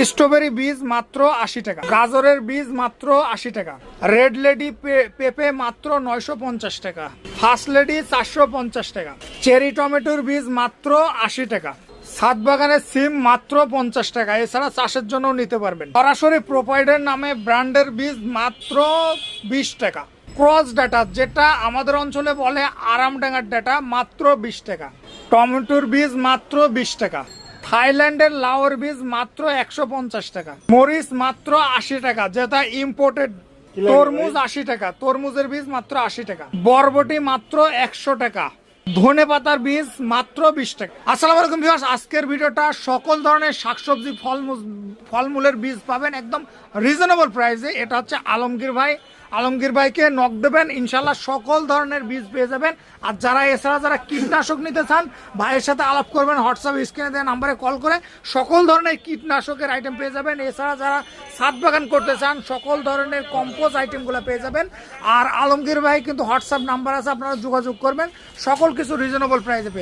Strawberry বীজ মাত্র 80 টাকা, গাজরের বীজ মাত্র 80 টাকা, রেড লেডি পেঁপে মাত্র 950 টাকা, ফার্স্ট লেডি 450 টাকা, চেরি টমেটোর বীজ মাত্র 80 টাকা, ছাদ বাগানের সিম মাত্র 50 টাকা। এছাড়া চাষের জন্য নিতে পারবেন। সরাসরি প্রোপাইডার নামে ব্র্যান্ডের বীজ মাত্র 20 টাকা। ক্রস ডাটা যেটা আমাদের অঞ্চলে বলে আরামডাঙ্গার ডাটা মাত্র 20 টাকা। টমেটোর বীজ মাত্র 20 টাকা। থাইল্যান্ডের লাউর বীজ মাত্র 150 টাকা। মরিচ মাত্র 80 টাকা, যেটা ইম্পোর্টেড। তরমুজ 80 টাকা, তরমুজের বীজ মাত্র 80 টাকা। বরবটি মাত্র 100 টাকা। ধনে পাতার বীজ মাত্র 20 টাকা। আসসালামু আলাইকুম ভিউয়ার্স, আজকের ভিডিওটা সকল ধরনের শাকসবজি ফলমূলের বীজ পাবেন একদম রিজনেবল প্রাইসে। এটা হচ্ছে আলমগীর ভাইকে নক দেবেন, ইনশাল্লাহ সকল ধরনের বীজ পেয়ে যাবেন। আর যারা কীটনাশক নিতে চান ভাইয়ের সাথে আলাপ করবেন, হোয়াটসঅ্যাপ স্ক্রিনে দেওয়া নাম্বারে কল করে সকল ধরনের কীটনাশকের আইটেম পেয়ে যাবেন। এছাড়া যারা ছাদ বাগান করতে চান সকল ধরনের কম্পোজ আইটেমগুলো পেয়ে যাবেন। আর আলমগীর ভাই কিন্তু হোয়াটসঅ্যাপ নাম্বার আছে, আপনারা যোগাযোগ করবেন, সকল কিছু রিজনেবল প্রাইসে পেয়ে